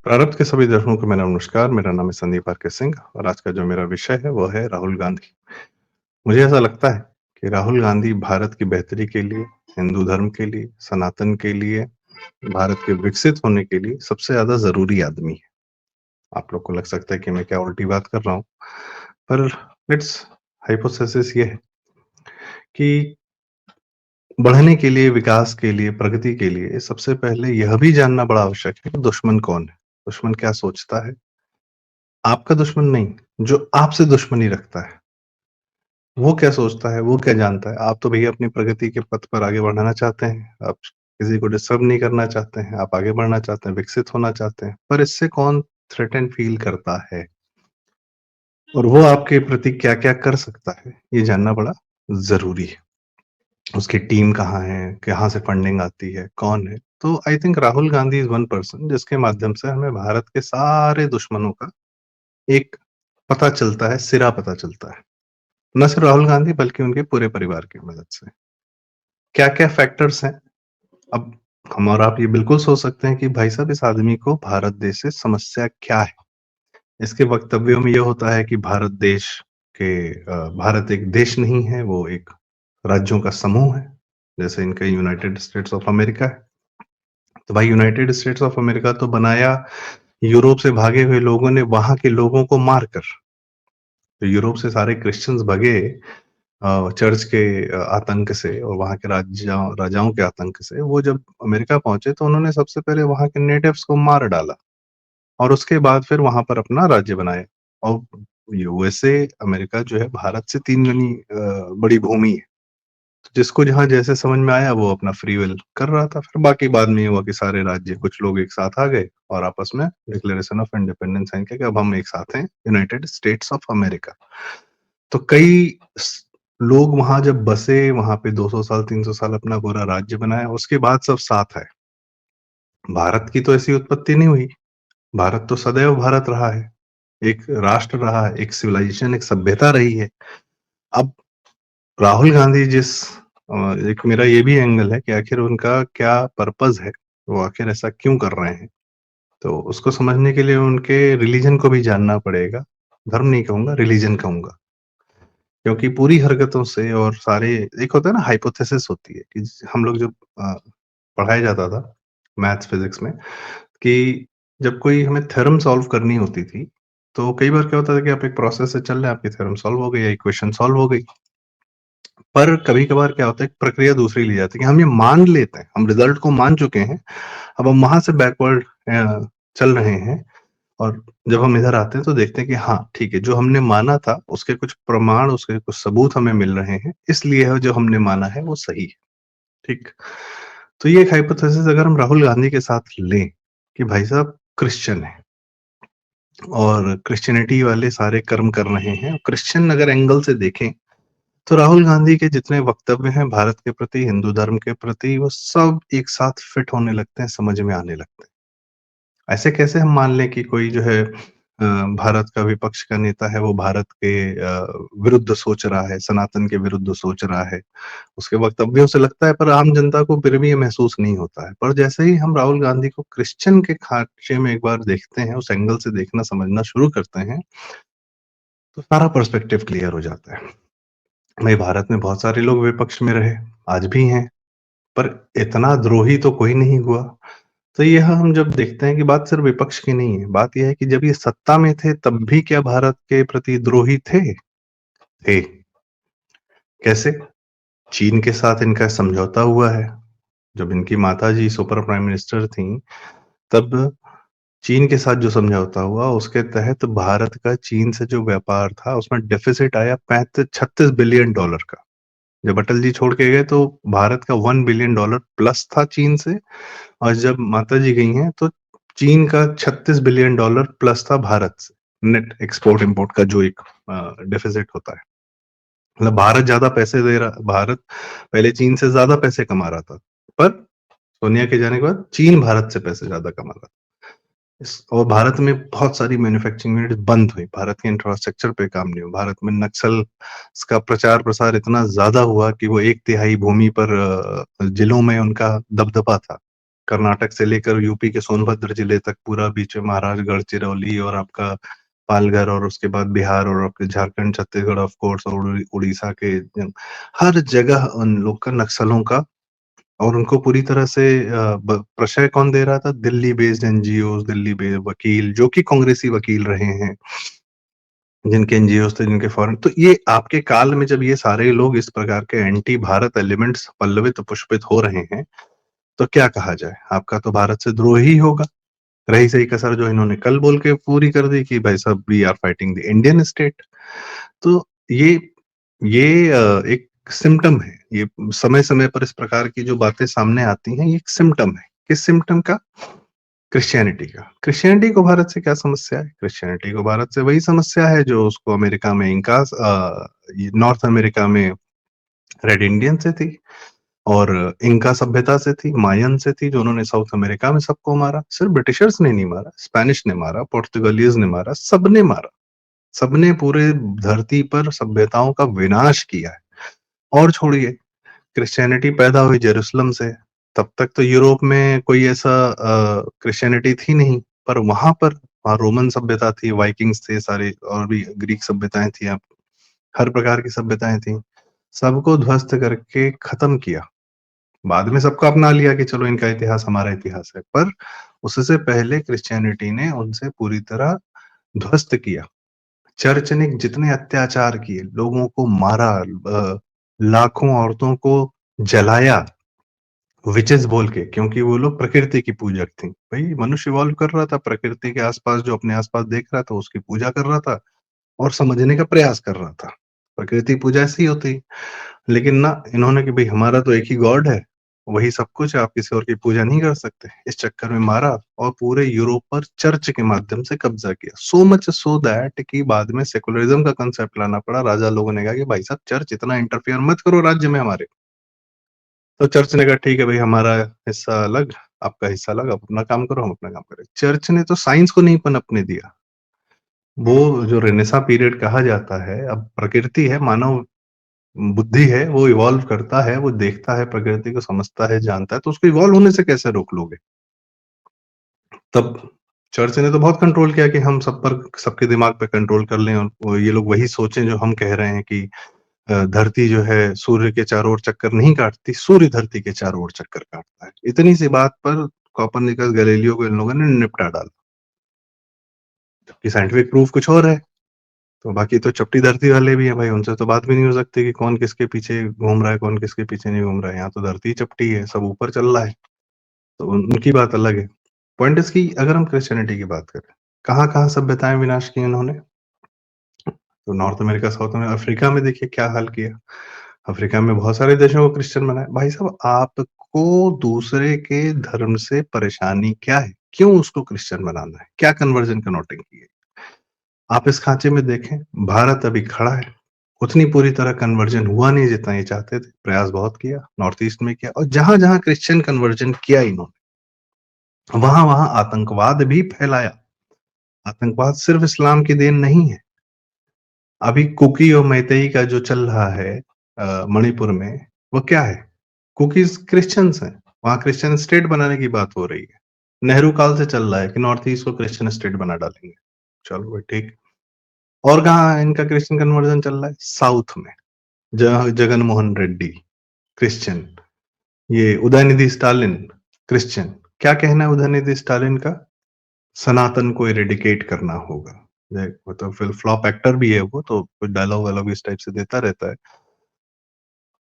प्रारब्ध के सभी दर्शकों को मेरा नमस्कार। मेरा नाम है संदीप आर के सिंह और आज का जो मेरा विषय है वो है राहुल गांधी। मुझे ऐसा लगता है कि राहुल गांधी भारत की बेहतरी के लिए, हिंदू धर्म के लिए, सनातन के लिए, भारत के विकसित होने के लिए सबसे ज़्यादा ज़रूरी आदमी है। आप लोग को लग सकता है कि मैं क्या उल्टी बात कर रहा हूँ, पर इट्स हाइपोथेसिस ये है कि बढ़ने के लिए, विकास के लिए, प्रगति के लिए सबसे पहले यह भी जानना बड़ा आवश्यक है कि दुश्मन कौन है? दुश्मन क्या सोचता है? आपका दुश्मन नहीं, जो आपसे दुश्मनी रखता है, वो क्या सोचता है, वो क्या जानता है? आप तो भैया अपनी प्रगति के पथ पर आगे बढ़ना चाहते हैं, आप किसी को डिस्टर्ब नहीं करना चाहते हैं, आप आगे बढ़ना चाहते हैं, विकसित होना चाहते हैं, पर इससे कौन थ्रेटन फील करता है और वो आपके प्रति क्या-क्या कर सकता है, ये जानना बड़ा ज़रूरी है। उसकी टीम कहाँ है, कहाँ से फंडिंग आती है, कौन है? तो I think Rahul Gandhi is one person जिसके माध्यम से हमें भारत के सारे दुश्मनों का एक पता चलता है, सिरा पता चलता है। ना सिर्फ राहुल गांधी बल्कि उनके पूरे परिवार की मदद से। क्या-क्या फैक्टर्स हैं? अब हम और आप ये बिल्कुल सोच सकते हैं कि भाई साहब इस आदमी को भारत देश से समस्या क्या है? इसके वक्तव्यों में ये होता है कि भारत एक देश नहीं है, वो एक राज्यों का समूह है, जैसे इनका यूनाइटेड स्टेट्स ऑफ अमेरिका है। तो भाई यूनाइटेड स्टेट्स ऑफ अमेरिका तो बनाया यूरोप से भागे हुए लोगों ने वहाँ के लोगों को मारकर। तो यूरोप से सारे क्रिश्चियंस भगे चर्च के आतंक से और वहाँ के राजाओं राजाओं के आतंक से। वो जब अमेरिका पहुँचे तो उन्होंने सबसे पहले वहाँ के नेटिव्स को मार डाला और उसके बाद फिर वहाँ पर अपना राज्य बनाया। और यूएसए अमेरिका जो है भारत से 3 गुनी बड़ी भूमि है। तो जिसको जहाँ जैसे समझ में आया वो अपना फ्री विल कर रहा था। फिर बाकी बाद में ये हुआ कि सारे राज्य कुछ लोग एक साथ आ गए और आपस में डिक्लेरेशन ऑफ इंडिपेंडेंस साइन किया कि अब हम एक साथ हैं, यूनाइटेड स्टेट्स ऑफ अमेरिका। तो कई स लोग वहाँ जब बसे, वहाँ पे 200 साल, 300 साल अपना पूरा राज्य बनाया, उसके बाद सब साथ आए। भारत की तो ऐसी उत्पत्ति नहीं हुई, भारत तो सदैव भारत रहा है, एक राष्ट्र रहा है, एक सिविलाइजेशन, एक सभ्यता रही है। अब राहुल गांधी एक मेरा ये भी एंगल है कि आखिर उनका क्या पर्पज़ है, वो आखिर ऐसा क्यों कर रहे हैं? तो उसको समझने के लिए उनके रिलिजन को भी जानना पड़ेगा, धर्म नहीं कहूँगा, रिलिजन कहूँगा। क्योंकि पूरी हरकतों से और सारे एक होता है ना हाइपोथेसिस होती है कि हम लोग जब पढ़ाया जाता था मैथ्स फिजिक्स में कि जब कोई हमें थ्योरम सॉल्व करनी होती थी, तो कई बार क्या होता था कि आप एक प्रोसेस से चल रहे हैं, आपकी थ्योरम सॉल्व हो गई या इक्वेशन सॉल्व हो गई। पर कभी-कभार क्या होता है, प्रक्रिया दूसरी ली जाती है कि हम ये मान लेते हैं, हम रिज़ल्ट को मान चुके हैं, अब हम वहाँ से बैकवर्ड चल रहे हैं और जब हम इधर आते हैं तो देखते हैं कि हाँ, ठीक है, जो हमने माना था उसके कुछ प्रमाण, उसके कुछ सबूत हमें मिल रहे हैं, इसलिए जो हमने माना है वो सही है, ठीक? तो ये एक हाइपोथेसिस अगर हम राहुल गांधी के साथ लें कि भाई साहब क्रिश्चियन हैं और क्रिश्चियनिटी वाले सारे कर्म कर रहे हैं। क्रिश्चियन अगर एंगल से देखें, तो राहुल गांधी के जितने वक्तव्य हैं भारत के प्रति, हिंदू धर्म के प्रति, वो सब एक साथ फिट होने लगते हैं, समझ में आने लगते हैं। ऐसे कैसे हम मान लें कि कोई जो है भारत का विपक्ष का नेता है, वो भारत के विरुद्ध सोच रहा है, सनातन के विरुद्ध सोच रहा है। उसके वक्तव्यों से लगता है पर आम जनता को फिर भी ये महसूस नहीं होता है। पर जैसे ही हम राहुल गांधी को क्रिश्चियन के खांचे में एक बार देखते हैं, उस एंगल से देखना समझना शुरू करते हैं, तो सारा पर्सपेक्टिव क्लियर हो जाता है। भाई भारत में बहुत सारे लोग विपक्ष में रहे, आज भी हैं, पर इतना द्रोही तो कोई नहीं हुआ। तो यह हम जब देखते हैं कि बात सिर्फ विपक्ष की नहीं है, बात ये है कि जब ये सत्ता में थे तब भी क्या भारत के प्रति द्रोही थे? थे। कैसे? चीन के साथ इनका समझौता हुआ है। जब इनकी माताजी सुपर प्राइम मिनिस्टर थीं, तब चीन के साथ जो समझौता हुआ उसके तहत भारत का चीन से जो व्यापार था उसमें डेफ़िसिट आया 35 $36 बिलियन का। जब अटल जी छोड़ के गए तो भारत का $1 बिलियन प्लस था चीन से और जब माताजी गई हैं तो चीन का $36 बिलियन प्लस था भारत से। नेट एक्सपोर्ट इम्पोर्ट का जो एक डेफ़िसिट होता है। मतलब भारत पहले चीन से ज़्यादा पैसे कमा रहा था। पर सोनिया के जाने के बाद चीन भारत से पैसे ज़्यादा कमा रहा था। इस और भारत में बहुत सारी मैन्युफैक्चरिंग यूनिट्स बंद हुई। भारत के इंफ्रास्ट्रक्चर पे काम नहीं हुआ। भारत में नक्सल का प्रचार-प्रसार इतना ज़्यादा हुआ कि वो 1/3 भूमि पर जिलों में उनका दबदबा था। कर्नाटक से लेकर यूपी के सोनभद्र जिले तक पूरा बीच में महाराष्ट्र, गढ़चिरौली और आपका पालघर और उसके बाद बिहार और आपके झारखंड, छत्तीसगढ़ ऑफ कोर्स और उड़ीसा के हर जगह उन लोग का नक्सलों का और उनको पूरी तरह से प्रशय कौन दे रहा था? Delhi based NGO, Delhi based वकील जो कि कांग्रेसी वकील रहे हैं, जिनके एनजीओ थे, जिनके फॉरेन। तो ये आपके काल में जब ये सारे लोग इस प्रकार के एंटी भारत एलिमेंट्स पल्लवित पुष्पित हो रहे हैं, तो क्या कहा जाए? आपका तो भारत से द्रोह ही होगा। रही सही कसर जो इन्होंने कल बोल के पूरी कर दी कि भाई साहब we are fighting the Indian state. तो ये एक सिम्पटम है। ये समय-समय पर इस प्रकार की जो बातें सामने आती हैं, ये एक सिम्पटम है। किस सिम्पटम का? क्रिश्चियनिटी का। क्रिश्चियनिटी को भारत से क्या समस्या है? क्रिश्चियनिटी को भारत से वही समस्या है जो उसको अमेरिका में ये नॉर्थ अमेरिका में रेड इंडियन से थी और इंका सभ्यता से थी, मायन से थी, जो उन्होंने साउथ अमेरिका में सबको मारा। सिर्फ ब्रिटिशर्स ने नहीं मारा, स्पेनिश ने मारा, पुर्तगालीज़ ने मारा, सबने मारा। सबने पूरे धरती पर सभ्यताओं का विनाश किया है। और छोड़िए, क्रिश्चियनिटी पैदा हुई जेरूसलम से, तब तक तो यूरोप में कोई ऐसा क्रिश्चियनिटी थी नहीं, पर वहाँ रोमन सभ्यता थी, वाइकिंग्स थे सारे और भी ग्रीक सभ्यताएँ थी, आप हर प्रकार की सभ्यताएँ थी। सबको ध्वस्त करके खत्म किया। बाद में सबको अपना लिया कि चलो इनका इतिहास हमारा इतिहास है, पर उससे पहले क्रिश्चियनिटी ने उनसे पूरी तरह ध्वस्त किया। चर्च ने जितने अत्याचार किए, लोगों को मारा, लाखों औरतों को जलाया, विचेस बोल के, क्योंकि वो लोग प्रकृति की पूजक थी। भाई मनुष्य इवॉल्व कर रहा था, प्रकृति के आसपास जो अपने आसपास देख रहा था, उसकी पूजा कर रहा था और समझने का प्रयास कर रहा था। प्रकृति पूजा ऐसी ही होती है। लेकिन ना, इन्होंने कि भाई हमारा तो एक ही गॉड है, वही सब कुछ है, आप किसी और की पूजा नहीं कर सकते। इस चक्कर में मारा और पूरे यूरोप पर चर्च के माध्यम से कब्जा किया। सो मच सो दैट कि बाद में सेकुलरिज्म का कांसेप्ट लाना पड़ा। राजा लोगों ने कहा कि भाई साहब चर्च इतना इंटरफियर मत करो राज्य में हमारे। तो चर्च ने कहा ठीक है भाई, हमारा हिस्सा अलग, आपका हिस्सा अलग, आप अपना काम करो, हम अपना काम करें। चर्च ने तो साइंस को नहीं पनपने दिया। वो जो रेनेसां पीरियड कहा जाता है, अब प्रकृति है, मानव बुद्धि है, वो इवॉल्व करता है, वो देखता है, प्रकृति को समझता है, जानता है, तो उसको इवॉल्व होने से कैसे रोक लोगे? तब चर्च ने तो बहुत कंट्रोल किया कि हम सब पर, सबके दिमाग पे कंट्रोल कर लें और ये लोग वही सोचें जो हम कह रहे हैं कि धरती जो है सूर्य के चारों ओर चक्कर नहीं काटती, सूर्य धरती के चारों ओर चक्कर काटता है। इतनी सी बात पर कोपरनिकस, गैलीलियो को इन लोगों ने निपटा डाला। जबकि साइंटिफिक प्रूफ कुछ और है। तो बाकी तो चपटी धरती वाले भी हैं भाई, उनसे तो बात भी नहीं हो सकती कि कौन किसके पीछे घूम रहा है, कौन किसके पीछे नहीं घूम रहा है। यहाँ तो धरती चपटी है, सब ऊपर चल रहा है, तो उनकी बात अलग है। पॉइंट इज़ कि अगर हम क्रिश्चियनिटी की बात करें, कहाँ-कहाँ सभ्यताएँ विनाश की इन्होंने? तो north America, south America, Africa में देखिए क्या हाल किया। अफ्रीका में बहुत सारे देशों को क्रिश्चियन बनाया। भाई साहब, आपको दूसरे के धर्म से परेशानी क्या है? क्यों उसको क्रिश्चियन बनाना है? क्या कन्वर्जन का नौटंकी है? आप इस खांचे में देखें, भारत अभी खड़ा है। उतनी पूरी तरह कन्वर्जन हुआ नहीं जितना ये चाहते थे। प्रयास बहुत किया, नॉर्थ ईस्ट में किया और जहाँ-जहाँ क्रिश्चियन कन्वर्जन किया इन्होंने, वहाँ-वहाँ आतंकवाद भी फैलाया। आतंकवाद सिर्फ इस्लाम की देन नहीं है। अभी कुकी और मैतेई का जो चल रहा है मणिपुर में, वो क्या है? कुकीज़ क्रिश्चियंस हैं। वहाँ क्रिश्चियन स्टेट बनाने की बात हो रही है। नेहरू काल से चल रहा है कि नॉर्थ ईस्ट को क्रिश्चियन स्टेट बना डालेंगे। चलो भाई ठीक। और कहाँ इनका क्रिश्चियन कन्वर्जन चल रहा है? साउथ में। जगन मोहन रेड्डी, क्रिश्चियन। ये उदयनिधि स्टालिन, क्रिश्चियन। क्या कहना है उदयनिधि स्टालिन का? सनातन को इरेडिकेट करना होगा। मतलब फिर फ्लॉप एक्टर भी है वो, तो कुछ डायलॉग वायलॉग इस टाइप से देता रहता है।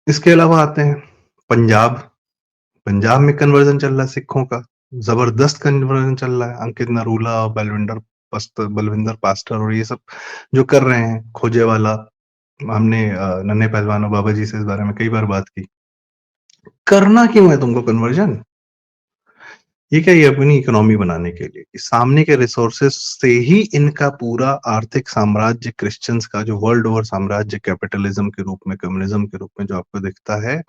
इसके अलावा आते हैं पंजाब। पंजाब में कन्वर्जन चल रहा है सिखों का, जबरदस्त कन्वर्जन चल रहा है। अंकित नरूला और बलविंदर पास्टर और ये सब जो कर रहे हैं, खोजेवाला। हमने नन्हे पहलवान और बाबा जी से इस बारे में कई बार बात की। करना क्यों है तुमको कन्वर्जन? ये क्या, ये अपनी इकोनॉमी बनाने के लिए, कि सामने के रिसोर्सेस से ही इनका पूरा आर्थिक साम्राज्य क्रिश्चियंस का जो वर्ल्ड ओवर साम्राज्य कैपिटलिज्म के रूप में, कम्युनिज्म के रूप में जो आपको दिखता है,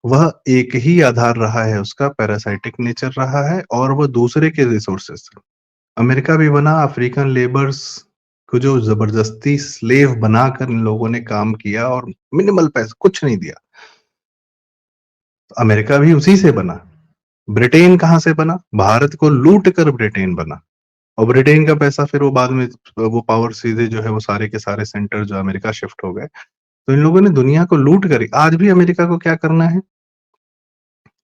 वह एक ही आधार रहा है, उसका पैरासाइटिक नेचर रहा है और वो दूसरे के रिसोर्सेस से। अमेरिका भी बना अफ्रीकन लेबर्स को जो जबरदस्ती स्लेव बनाकर इन लोगों ने काम किया और मिनिमल पैसा कुछ नहीं दिया। तो अमेरिका भी उसी से बना। ब्रिटेन कहाँ से बना? भारत को लूट कर ब्रिटेन बना, और ब्रिटेन का पैसा फिर वो बाद में वो पावर सीधे जो है वो सारे के सारे सेंटर जो अमेरिका शिफ्ट हो गए। तो इन लोगों ने दुनिया को लूट करी। आज भी अमेरिका को क्या करना है?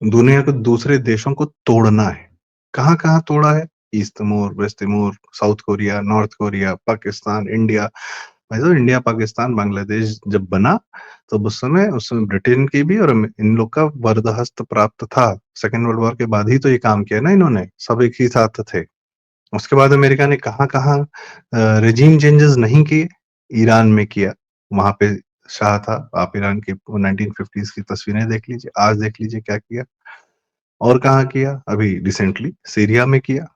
दुनिया को दूसरे देशों को तोड़ना है। कहाँ-कहाँ तोड़ा है? East Timor, West Timor, South Korea, North Korea, Pakistan, India. भाई साहब, इंडिया, पाकिस्तान, बांग्लादेश जब बना, तब उस समय ब्रिटेन की भी और इन लोग का वरदहस्त प्राप्त था। सेकंड वर्ल्ड वॉर के बाद ही तो ये काम किया ना इन्होंने, सब एक ही साथ थे। उसके बाद अमेरिका ने कहाँ-कहाँ रेजीम चेंजेस नहीं किए? ईरान में किया, वहाँ पे शाह था। आप ईरान की 1950s की तस्वीरें देख लीजिए, आज देख लीजिए क्या किया। और कहाँ किया? अभी रिसेंटली सीरिया में किया,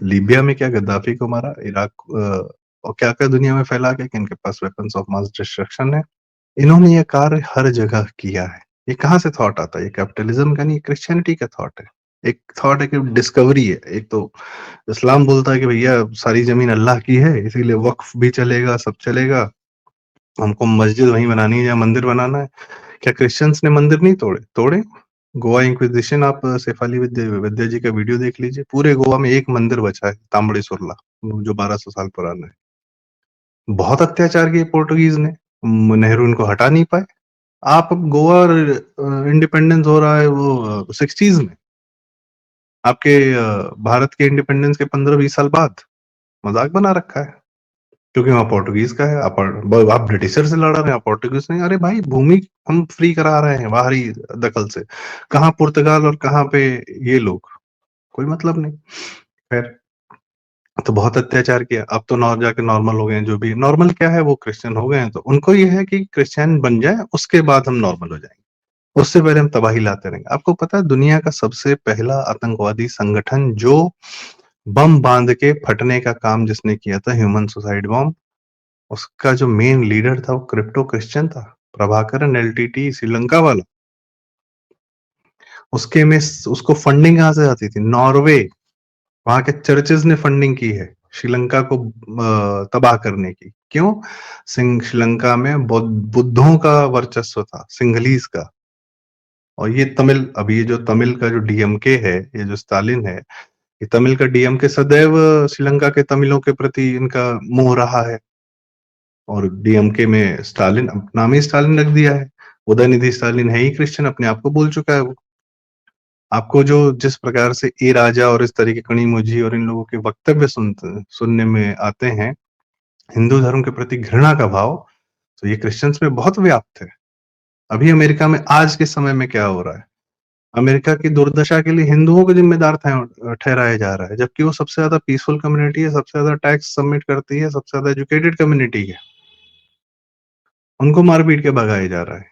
लीबिया में किया, गद्दाफी को मारा, इराक और क्या-क्या दुनिया में फैला के कि इनके पास वेपन्स ऑफ मास डिस्ट्रक्शन है। इन्होंने ये कार्य हर जगह किया है। ये कहाँ से थॉट आता है? ये कैपिटलिज्म का नहीं, ये क्रिश्चियनिटी का थॉट है। एक थॉट है कि डिस्कवरी है। एक तो इस्लाम बोलता है कि भैया सारी ज़मीन अल्लाह की है, इसीलिए वक़्फ भी चलेगा, सब चलेगा। हमको मस्जिद वहीं बनानी है जहाँ मंदिर बनाना है। क्या क्रिश्चियंस ने मंदिर नहीं तोड़े? तोड़े। गोवा इंक्विजिशन, आप शेफाली विद्या जी का वीडियो देख लीजिए। पूरे गोवा में एक मंदिर बचा है, तांबड़ी सुरला, जो 1200 साल पुराना है। बहुत अत्याचार किए पोर्टुगीज़ ने, नेहरू इनको हटा नहीं पाए। आप अब गोवा इंडिपेंडेंस हो रहा है वो 60s में, आपके भारत के इंडिपेंडेंस के 15-20 साल बाद। मज़ाक बना रखा है। क्योंकि वहाँ पोर्टुगीज़ का है, आप ब्रिटिशर से लड़ रहे हैं, आप पोर्टुगीज़ नहीं। अरे भाई, भूमि हम फ्री करा रहे हैं बाहरी दखल से। कहाँ पुर्तगाल और कहाँ पे ये लोग, कोई मतलब नहीं। खैर, तो बहुत अत्याचार किया। अब तो जाके नॉर्मल हो गए हैं, जो भी नॉर्मल क्या है, वो क्रिश्चियन हो गए हैं, तो उनको ये है कि क्रिश्चियन बन जाए, उसके बाद हम नॉर्मल हो जाएँगे। उससे पहले हम तबाही लाते रहेंगे। आपको पता है दुनिया का सबसे पहला आतंकवादी संगठन जो बम बाँध के फटने का काम जिसने किया था, ह्यूमन सुसाइड बॉम्ब, उसका जो मेन लीडर था वो क्रिप्टो क्रिश्चियन था, प्रभाकरन एलटीटी श्रीलंका वाला। उसके में उसको फंडिंग कहाँ से आती थी? नॉर्वे, वहाँ के चर्चेज़ ने फंडिंग की है श्रीलंका को तबाह करने की। क्यों? श्रीलंका में बुद्धों का वर्चस्व था, सिंहलीज़ का। और ये तमिल, अभी ये जो तमिल का जो डीएमके है, ये जो स्टालिन है, ये तमिल का डीएमके सदैव श्रीलंका के तमिलों के प्रति इनका मोह रहा है। और डीएमके में स्टालिन, नाम ही स्टालिन रख दिया है। उदयनिधि स्टालिन है ही क्रिश्चियन, अपने आप को बोल चुका है वो। आपको जो जिस प्रकार से ए राजा और इस तरह के कनी-मुझी और इन लोगों के वक्तव्य सुनने में आते हैं, हिंदू धर्म के प्रति घृणा का भाव, तो ये क्रिश्चियंस में बहुत व्याप्त है। अभी अमेरिका में आज के समय में क्या हो रहा है? अमेरिका की दुर्दशा के लिए हिंदुओं को जिम्मेदार ठहराया जा रहा है, जबकि वो सबसे ज़्यादा पीसफुल कम्युनिटी है, सबसे ज़्यादा टैक्स सबमिट करती है, सबसे ज़्यादा एजुकेटेड कम्युनिटी है। उनको मार-पीट के भगाया जा रहा है।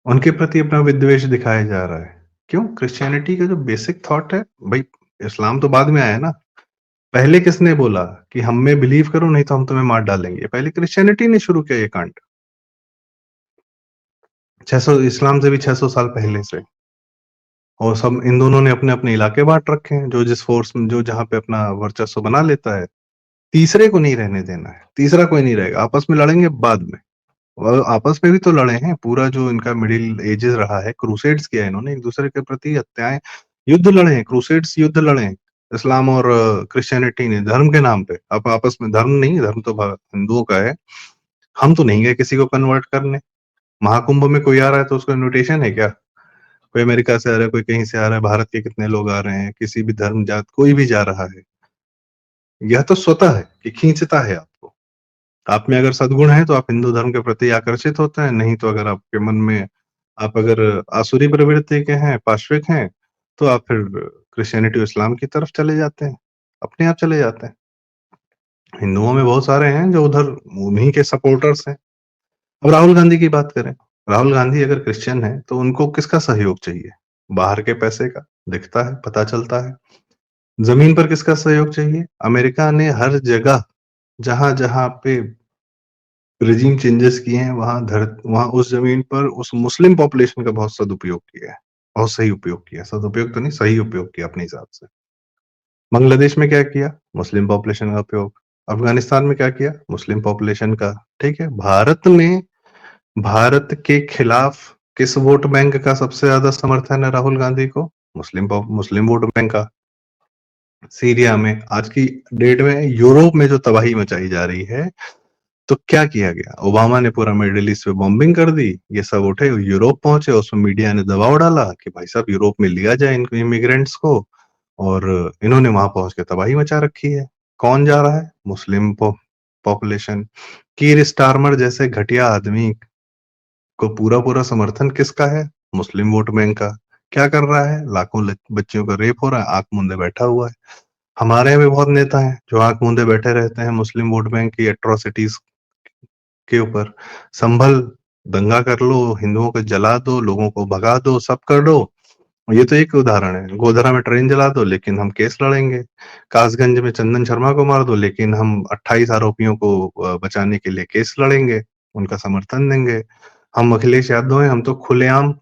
उनके प्रति अपना विद्वेष दिखाया जा रहा है। क्यों? क्रिश्चियनिटी का जो बेसिक थॉट है, भई इस्लाम तो बाद में आया ना। पहले किसने बोला कि हम में बिलीव करो नहीं तो हम तुम्हें मार डालेंगे? पहले क्रिश्चियनिटी ने शुरू किया ये कांड। 600, इस्लाम से भी 600 साल पहले से। और सब इन दोनों ने अपने-अपने इलाके बाँट रखे हैं, जो जिस फ़ोर्स में जो जहाँ पे अपना वर्चस्व बना लेता है, तीसरे को नहीं रहने देना है। तीसरा कोई नहीं रहेगा, आपस में लड़ेंगे बाद में। और आपस में भी तो लड़े हैं, पूरा जो इनका मिडल एजेस रहा है, क्रूसेड्स किया है इन्होंने, एक-दूसरे के प्रति हत्याएँ, युद्ध लड़े हैं, क्रूसेड्स युद्ध लड़े हैं, इस्लाम और क्रिश्चियनिटी ने धर्म के नाम पे। अब आपस में धर्म नहीं, धर्म तो हिंदुओं का है। हम तो नहीं गए किसी को कन्वर्ट करने। महाकुंभ में कोई आ रहा है तो उसको इन्विटेशन है क्या? कोई अमेरिका से आ रहा है, कोई कहीं से आ रहा है, भारत के कितने लोग आ रहे हैं, किसी भी धर्म, जात कोई भी जा रहा है। यह तो स्वतः है कि खींचता है आपको। आप में अगर सद्गुण है तो आप हिंदू धर्म के प्रति आकर्षित होते हैं, नहीं तो अगर आपके मन में आप अगर आसुरी प्रवृत्ति के हैं, पाश्विक हैं, तो आप फिर क्रिश्चियनिटी और इस्लाम की तरफ चले जाते हैं, अपने आप चले जाते हैं। हिंदुओं में बहुत सारे हैं जो उधर उन्हीं के सपोर्टर्स हैं। अब राहुल गांधी की बात करें, राहुल गांधी अगर क्रिश्चियन है, तो उनको किसका सहयोग चाहिए? बाहर के पैसे का, दिखता है, पता चलता है। ज़मीन पर किसका सहयोग चाहिए? अमेरिका ने हर जगह जहाँ-जहाँ पे रेज़ीम चेंजेस किए हैं, वहाँ उस ज़मीन पर उस मुस्लिम पॉपुलेशन का बहुत सदुपयोग किया है। बहुत सही उपयोग किया है, सदुपयोग तो नहीं, सही उपयोग किया अपने हिसाब से। बांग्लादेश में क्या किया? मुस्लिम पॉपुलेशन का उपयोग। अफ़गानिस्तान में क्या किया? मुस्लिम पॉपुलेशन का, ठीक है? भारत के खिलाफ किस वोट बैंक का सबसे ज़्यादा समर्थन है राहुल गांधी को? मुस्लिम वोट बैंक का। सीरिया में आज की डेट में यूरोप में जो तबाही मचाई जा रही है, तो क्या किया गया? ओबामा ने पूरा मिडिल ईस्ट पे बॉम्बिंग कर दी, ये सब उठे यूरोप पहुंचे, उसमें मीडिया ने दबाव डाला कि भाई साहब यूरोप में लिया जाए इन इमिग्रेंट्स को, और इन्होंने वहां पहुंच के तबाही मचा रखी है। कौन जा रहा है? Muslim population. कीर स्टारमर जैसे घटिया आदमी को पूरा पूरा समर्थन किसका है? मुस्लिम वोट बैंक का। क्या कर रहा है? लाखों बच्चियों का रेप हो रहा है, आंख मूंदे बैठा हुआ है। हमारे यहाँ भी बहुत नेता हैं जो आंख मूंदे बैठे रहते हैं मुस्लिम वोट बैंक की एट्रोसिटीज के ऊपर। संभल, दंगा कर लो, हिंदुओं को जला दो, लोगों को भगा दो, सब कर दो। ये तो एक उदाहरण है। गोधरा में ट्रेन जला दो, लेकिन हम केस लड़ेंगे। कासगंज में चंदन शर्मा को मार दो, लेकिन हम 28 आरोपियों को बचाने के लिए केस लड़ेंगे, उनका समर्थन देंगे। हम अखिलेश यादव हैं, हम तो खुलेआम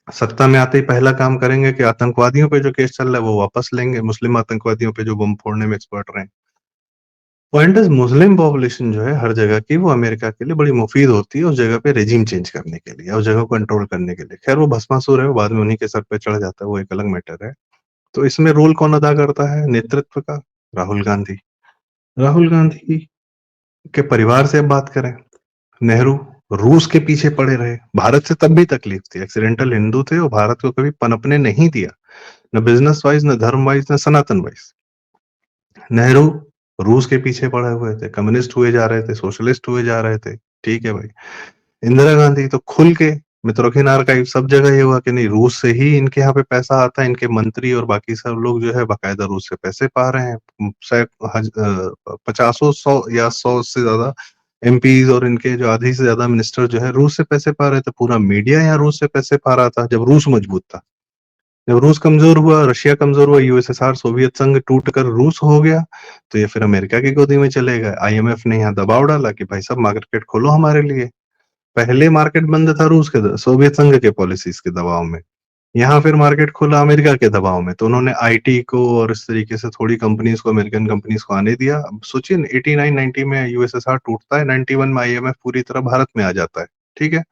सत्ता में आते ही पहला काम करेंगे कि आतंकवादियों पे जो केस चल रहा है वो वापस लेंगे, मुस्लिम आतंकवादियों पे जो बम फोड़ने में एक्सपर्ट रहे। पॉइंट इज मुस्लिम पॉपुलेशन जो है हर जगह की, वो अमेरिका के लिए बड़ी मुफीद होती है उस जगह पे रेजिम चेंज करने के लिए, उस जगह को कंट्रोल करने के लिए। खैर वो भस्मासुर है, वो बाद में उन्हीं के सर पे चढ़ जाता है, वो एक अलग मैटर है। तो इसमें रोल कौन अदा करता है नेतृत्व का? राहुल गांधी। राहुल गांधी के परिवार से अब बात करें। नेहरू रूस के पीछे पड़े रहे, भारत से तब भी तकलीफ थी, एक्सीडेंटल हिंदू थे और भारत को कभी पनपने नहीं दिया, न बिजनेस वाइज, न धर्म वाइज, न सनातन वाइज। नेहरू रूस के पीछे पड़े हुए थे, कम्युनिस्ट हुए जा रहे थे, सोशलिस्ट हुए जा रहे थे। ठीक है भाई। इंदिरा गांधी तो खुल के मित्रों आर्काइव सब जगह ये हुआ कि नहीं, रूस से ही इनके यहाँ पे पैसा आता है, इनके मंत्री और बाकी सब लोग जो है बाकायदा रूस से पैसे पा रहे हैं। पचासों, 100 या 100 से ज्यादा एमपीज और इनके जो आधी से ज्यादा मिनिस्टर जो है रूस से पैसे पा रहे थे। पूरा मीडिया यहाँ रूस से पैसे पा रहा था जब रूस मजबूत था। जब रूस कमजोर हुआ, रशिया कमजोर हुआ, यूएसएसआर सोवियत संघ टूट कर रूस हो गया, तो ये फिर अमेरिका की गोदी में चले गए। आईएमएफ ने यहाँ दबाव डाला कि भाई साहब मार्केट खोलो हमारे लिए। पहले मार्केट बंद था रूस के, सोवियत संघ के पॉलिसीज के दबाव में। यहाँ फिर मार्केट खोला अमेरिका के दबाव में, तो उन्होंने आईटी को और इस तरीके से थोड़ी कंपनीज को, अमेरिकन कंपनीज को आने दिया। अब सोचिए 89 90 में यूएसएसआर टूटता है, 91 में आईएमएफ पूरी तरह भारत में आ जाता है। ठीक है,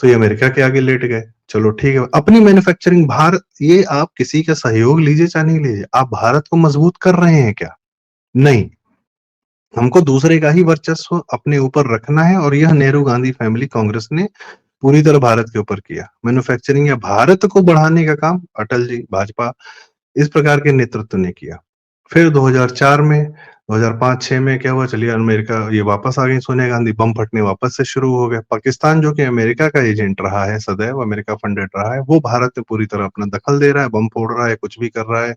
तो ये अमेरिका के आगे लेट गए। चलो ठीक है, अपनी मैन्युफैक्चरिंग भारत, ये आप किसी का सहयोग लीजिए चाहे नहीं लीजिए, आप भारत को मजबूत कर रहे हैं क्या? नहीं, हमको दूसरे का ही वर्चस्व अपने ऊपर रखना है, और यह नेहरू गांधी फैमिली कांग्रेस ने पूरी तरह भारत के ऊपर किया। मैन्युफैक्चरिंग या भारत को बढ़ाने का काम अटल जी, भाजपा, इस प्रकार के नेतृत्व ने किया। फिर 2004 में, 2005-6 में क्या हुआ? चलिए अमेरिका ये वापस आ गई, सोनिया गांधी, बम फटने वापस से शुरू हो गए। पाकिस्तान जो कि अमेरिका का एजेंट रहा है, सदैव अमेरिका फंडेड रहा है, वो भारत में पूरी तरह अपना दखल दे रहा है, बम फोड़ रहा है, कुछ भी कर रहा है,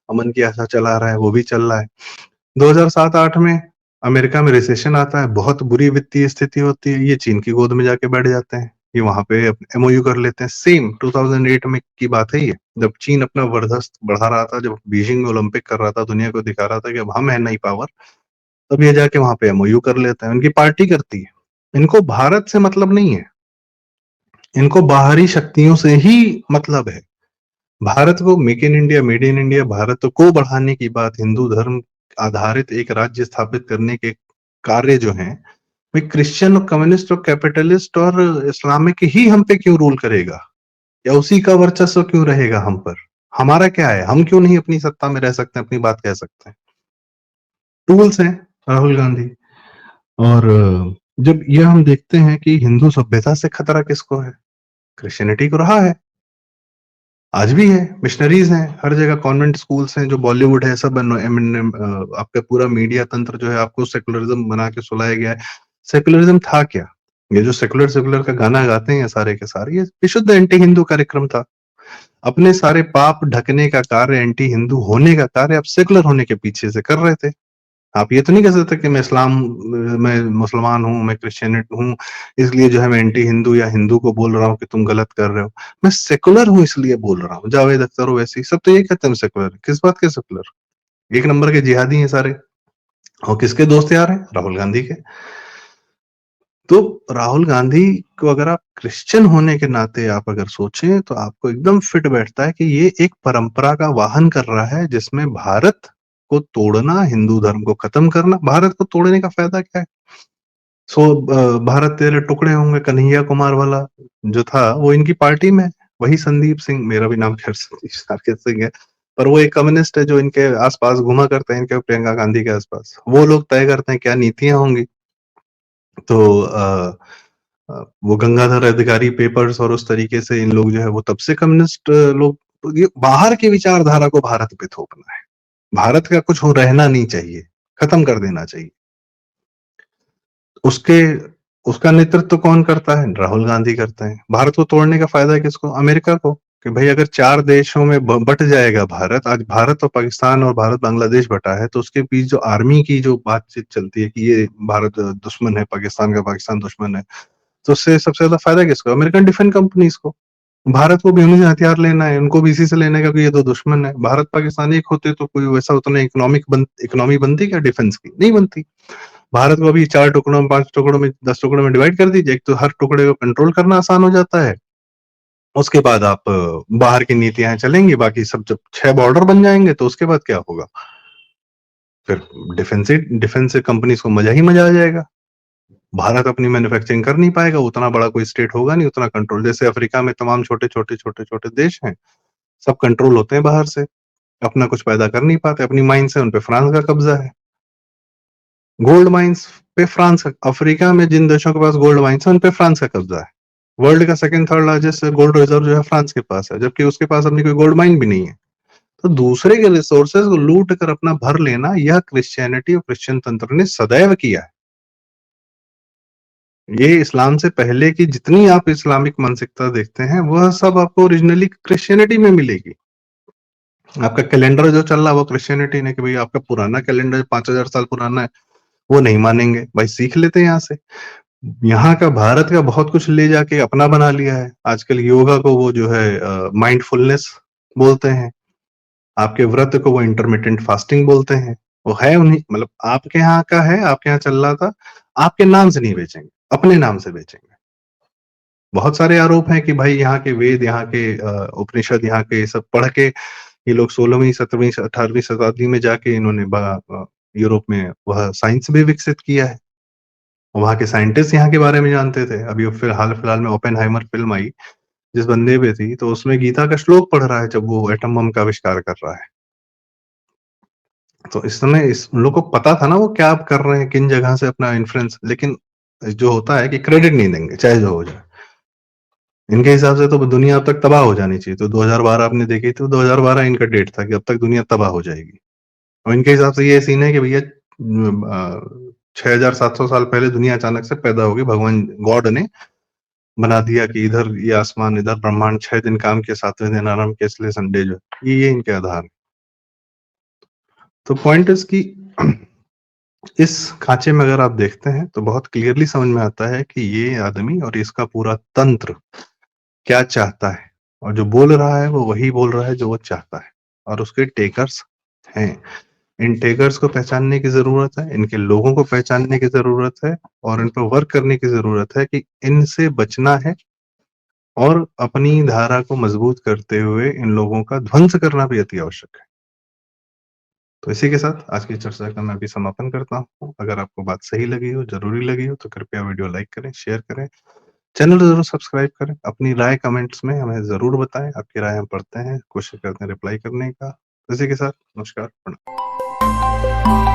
अमन की आशा चला रहा है, वो भी चल रहा है। 2007-8 में अमेरिका में रिसेशन आता है, बहुत बुरी वित्तीय स्थिति होती है, ये चीन की गोद में जाके बैठ जाते हैं, ये वहां पे एमओयू कर लेते हैं। सेम 2008 में की बात है ये, जब चीन अपना वर्चस्व बढ़ा रहा था, जब बीजिंग में ओलंपिक कर रहा था, दुनिया को दिखा रहा था कि अब हम है नई पावर, तब ये जाके वहां पे एमओयू कर लेते हैं, उनकी पार्टी करती है। इनको भारत से मतलब नहीं है, इनको बाहरी शक्तियों से ही मतलब है। भारत को make in India, made in India, Bharat को बढ़ाने की बात, हिंदू धर्म आधारित एक राज्य स्थापित करने के कार्य जो हैं, भाई क्रिश्चियन और कम्युनिस्ट और कैपिटलिस्ट और इस्लामिक ही हम पे क्यों रूल करेगा, या उसी का वर्चस्व क्यों रहेगा हम पर? हमारा क्या है? हम क्यों नहीं अपनी सत्ता में रह सकते हैं, अपनी बात कह सकते हैं? टूल्स हैं राहुल गांधी। और जब यह हम देखते हैं कि हिंदू सभ्यता से खतरा किसको है, क्रिश्चियनिटी को रहा है, आज भी है, मिशनरीज हैं हर जगह, कॉन्वेंट स्कूल्स हैं, जो बॉलीवुड है सब आपका पूरा मीडिया तंत्र जो है आपको सेकुलरिज्म बना के सुलाया गया है। सेकुलरिज्म था क्या? ये जो सेकुलर सेकुलर का गाना गाते हैं सारे के सारे, ये विशुद्ध एंटी हिंदू कार्यक्रम था। अपने सारे पाप ढकने का कार्य, एंटी हिंदू होने का कार्य आप सेकुलर होने के पीछे से कर रहे थे। आप ये तो नहीं कह सकते कि मैं इस्लाम, मैं मुसलमान हूँ, मैं क्रिश्चियन हूँ, इसलिए जो है मैं एंटी हिंदू या हिंदू को बोल रहा हूँ कि तुम गलत कर रहे हो। मैं सेकुलर हूँ इसलिए बोल रहा हूँ। जावेद अख्तर हो, वैसे ही सब तो ये कहते हैं सेकुलर। किस बात के सेकुलर? एक नंबर के जिहादी हैं सारे। और किसके दोस्त यार हैं? राहुल गांधी के। तो राहुल गांधी को अगर आप क्रिश्चियन होने के नाते आप अगर सोचें, तो आपको एकदम फिट बैठता है कि ये एक परंपरा का वाहन कर रहा है, जिसमें भारत को तोड़ना, हिंदू धर्म को खत्म करना। भारत को तोड़ने का फायदा क्या है? भारत तेरे टुकड़े होंगे, कन्हैया कुमार वाला जो था वो इनकी पार्टी में है। वही संदीप सिंह, मेरा भी नाम खैर संदीप साकेत सिंह है, पर वो एक कम्युनिस्ट है जो इनके आस-पास घूमा करते हैं, इनके प्रियंका गांधी के आस-पास। वो लोग तय करते हैं क्या नीतियाँ होंगी। तो वो गंगाधर अधिकारी पेपर्स और उस तरीके से इन लोग जो है वो तब से कम्युनिस्ट लोग, ये बाहर की विचारधारा को भारत पे थोपना है। भारत का कुछ हो रहना नहीं चाहिए, खत्म कर देना चाहिए। उसके उसका नेतृत्व कौन करता है? राहुल गांधी करते हैं। भारत को तोड़ने का फायदा है किसको? अमेरिका को, कि भाई अगर 4 देशों में बँट जाएगा भारत, आज भारत और पाकिस्तान और भारत बांग्लादेश बँटा है, तो उसके बीच जो आर्मी की जो बातचीत चलती है कि ये भारत दुश्मन है पाकिस्तान का, पाकिस्तान दुश्मन है, तो उससे सबसे ज़्यादा फायदा किसको? अमेरिकन डिफेंस कंपनीज़ को। भारत को भी उन्हीं से हथियार लेना है, उनको भी इसी से लेना है क्योंकि ये तो दुश्मन है। भारत पाकिस्तान एक होते तो कोई वैसा उतना इकोनॉमी बनती क्या डिफेंस की? नहीं बनती। भारत को अभी 4 टुकड़ों में, 5 टुकड़ों में, 10 टुकड़ों में डिवाइड कर दीजिए, एक तो हर टुकड़े को कंट्रोल करना आसान हो जाता है। उसके बाद आप बाहर की नीतियाँ चलेंगी, बाकी सब जब 6 बॉर्डर बन जाएँगे तो उसके बाद क्या होगा? फिर डिफेंस कंपनीज़ को मज़ा ही मज़ा आ जाएगा। भारत अपनी मैन्युफैक्चरिंग कर नहीं पाएगा, उतना बड़ा कोई स्टेट होगा नहीं, उतना कंट्रोल, जैसे अफ्रीका में तमाम छोटे-छोटे, छोटे-छोटे देश हैं, सब कंट्रोल होते हैं बाहर से, अपना कुछ पैदा कर नहीं पाते, अपनी माइन्स है, उन पे फ्रांस का कब्ज़ा है। गोल्ड माइन्स पे फ्रांस का, अफ्रीका में जिन देशों के पास गोल्ड माइन्स है, उन पे फ्रांस का कब्ज़ा है। वर्ल्ड का second, third largest gold reserve जो है फ्रांस के पास है, जबकि उसके पास अपनी कोई गोल्ड माइन भी नहीं है। तो दूसरे के रिसोर्सेज़ को लूट कर अपना भर लेना, यह क्रिश्चियनिटी और क्रिश्चियन तंत्र ने सदैव किया है। ये इस्लाम से पहले की जितनी आप इस्लामिक मानसिकता देखते हैं, वह सब आपको ओरिजिनली क्रिश्चियनिटी में मिलेगी। आपका कैलेंडर जो चल रहा है वो क्रिश्चियनिटी ने, कि भई आपका पुराना कैलेंडर 5000 साल पुराना है, वो नहीं मानेंगे। भाई सीख लेते हैं यहाँ से। यहाँ का भारत का बहुत कुछ ले जाके अपना बना लिया है। आजकल योगा को वो जो है माइंडफुलनेस बोलते हैं। आपके व्रत को वो इंटरमिटेंट फास्टिंग बोलते हैं। वो है उन्हीं, मतलब आपके यहाँ का है, आपके यहाँ चल रहा था, आपके नाम से नहीं बेचेंगे, अपने नाम से बेचेंगे। बहुत सारे आरोप हैं कि भाई यहाँ के वेद, यहाँ के उपनिषद, यहाँ के सब पढ़ के ये लोग 16वीं, 17वीं, 18वीं शताब्दी में जाके इन्होंने यूरोप में वह साइंस भी विकसित किया है। वहाँ के साइंटिस्ट यहाँ के बारे में जानते थे। अभी फिलहाल में ओपेनहाइमर फ़िल्म आई, जिस बंदे पे थी, तो उसमें गीता का श्लोक पढ़ रहा है जब वो एटम बम का आविष्कार कर रहा है। तो इस समय इस उन लोग को पता था ना वो क्या कर रहे हैं, किन जगह से अपना इन्फ्लुएंस, लेकिन जो होता है कि क्रेडिट नहीं देंगे, चाहे जो हो जाए। इनके हिसाब से तो दुनिया अब तक तबाह हो जानी चाहिए। तो 2012 आपने देखी थी, 2012 इनका डेट था कि अब तक दुनिया तबाह हो जाएगी। और इनके हिसाब से ये सीन है कि भैया 6700 साल पहले दुनिया अचानक से पैदा होगी। भगवान गॉड ने बना दिया कि इधर ये आसमान, इधर ब्रह्मांड, 6 दिन काम किया, 7वें दिन आराम किया, इसलिए संडे जो है, ये इनके आधार हैं। तो पॉइंट इज़ कि इस खाँचे में अगर आप देखते हैं, तो बहुत क्लियरली समझ में आता है कि ये आदमी और इसका पूरा तंत्र क्या चाहता है, और जो बोल रहा है वो वही बोल रहा है जो वो चाहता है, और उसके टेकर्स हैं। इन टेकर्स को पहचानने की ज़रूरत है, इनके लोगों को पहचानने की ज़रूरत है, और इन पे वर्क करने की ज़रूरत है कि इनसे बचना है, और अपनी धारा को मजबूत करते हुए इन लोगों का ध्वंस करना भी अति आवश्यक है। तो इसी के साथ आज की चर्चा का मैं अभी समापन करता हूँ। अगर आपको बात सही लगी हो, ज़रूरी लगी हो, तो कृपया वीडियो लाइक करें, शेयर करें, चैनल ज़रूर सब्सक्राइब करें। अपनी राय कमेंट्स में हमें ज़रूर बताएँ, आपकी राय हम पढ़ते हैं, कोशिश करते हैं रिप्लाई करने का। इसी के साथ नमस्कार, प्रणाम।